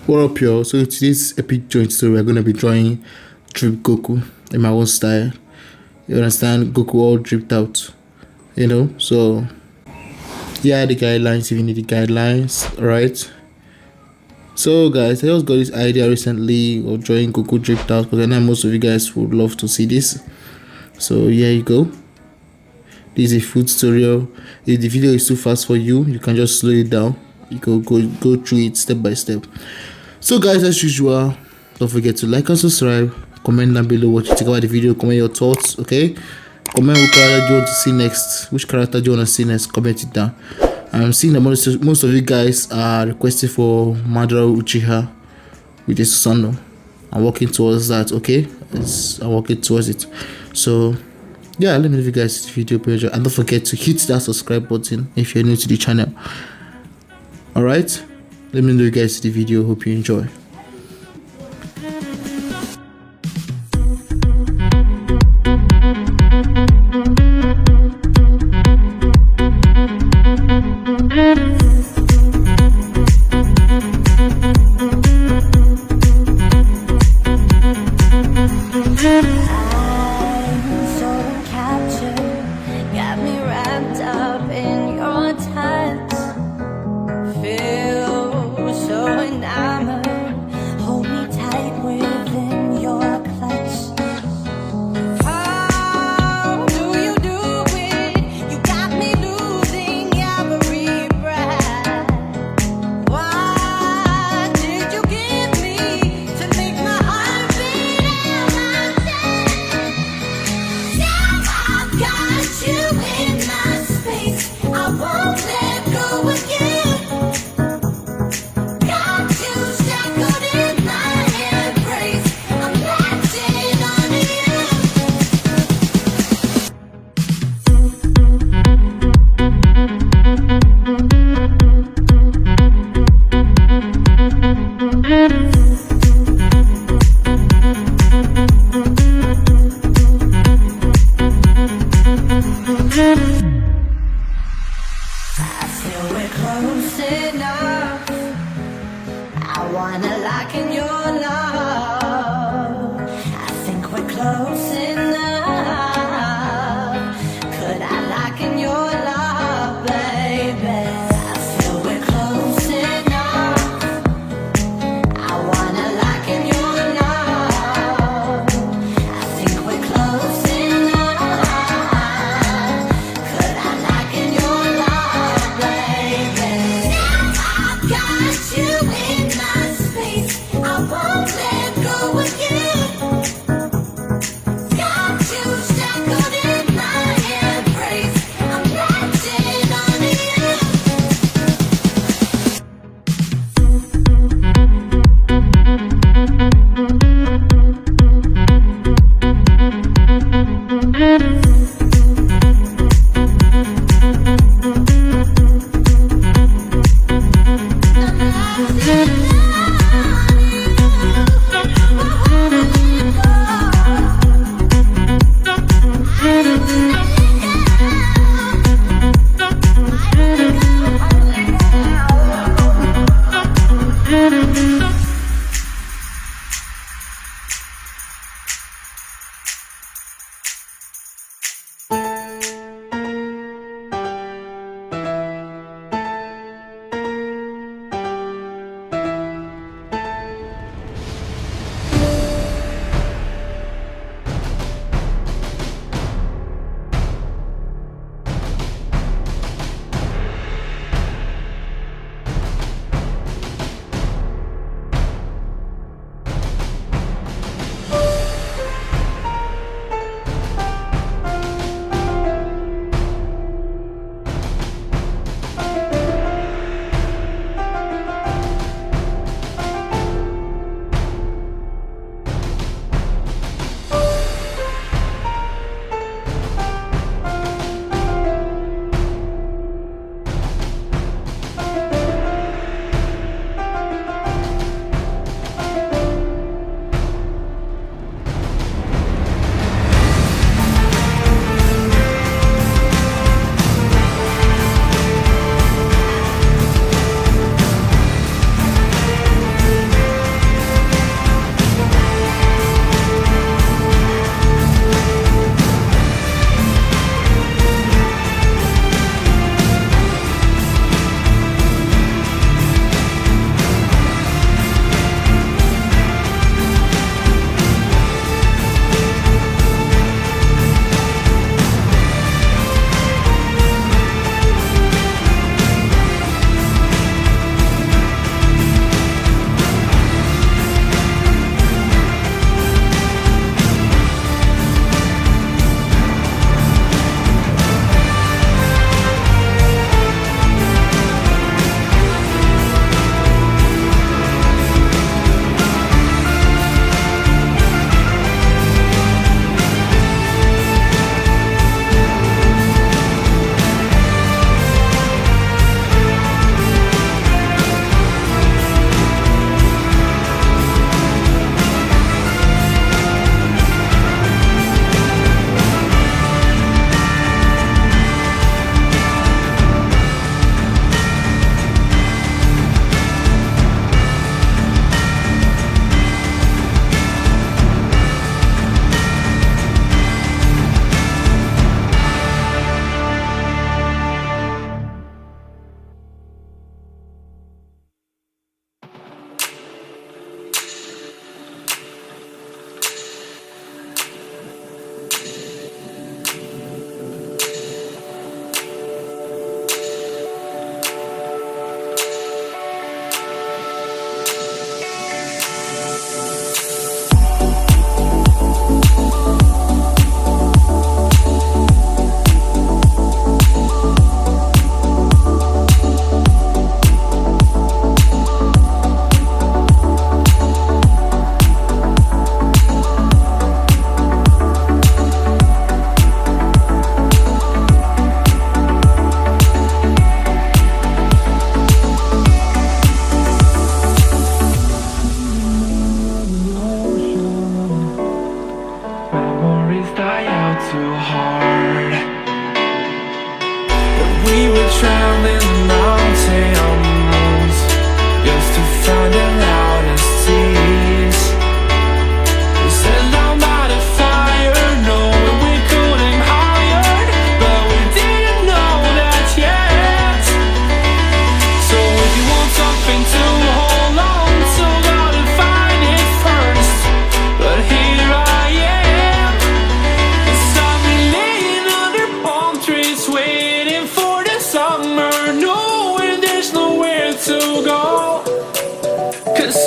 What up, y'all? So today's epic joint story, we're gonna be drawing drip Goku in my own style. You understand? Goku all dripped out, So yeah, the guidelines. If you need the guidelines, alright. So guys, I just got this idea recently of drawing Goku dripped out because I know most of you guys would love to see this. So here you go. This is a full tutorial. If the video is too fast for you, you can just slow it down. You can go through it step by step. So guys, as usual, don't forget to like and subscribe. Comment down below what you think about the video. Comment your thoughts, okay? Comment which character do you want to see next. Which character do you want to see next? Comment it down. I'm seeing that most of you guys are requesting for Madara Uchiha with the Susanoo. I'm working towards that, okay? I'm working towards it. So yeah, let me know if you guys see the video page, and don't forget to hit that subscribe button if you're new to the channel. Alright, let me know if you guys see the video. Hope you enjoy.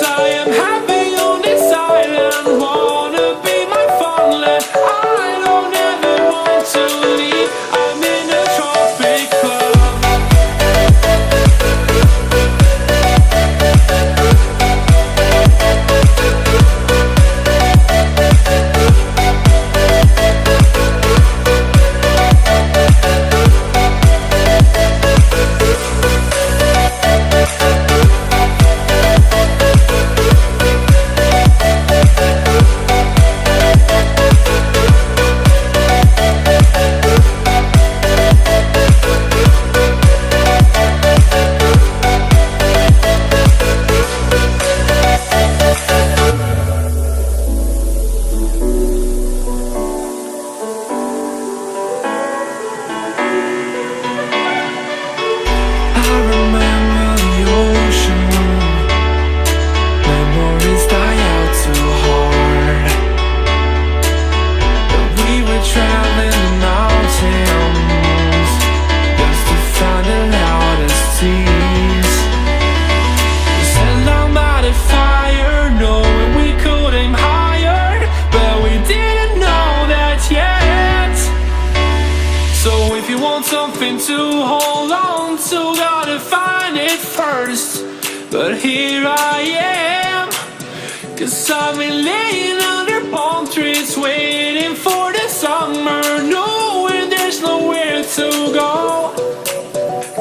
I am happy on this island. Wanna be my fun-land. I don't ever want to leave. I'm in a tropic club. Something to hold on to, gotta find it first. But here I am, 'cause I've been laying under palm trees, waiting for the summer, knowing there's nowhere to go.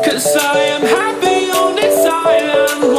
'Cause I am happy on this island.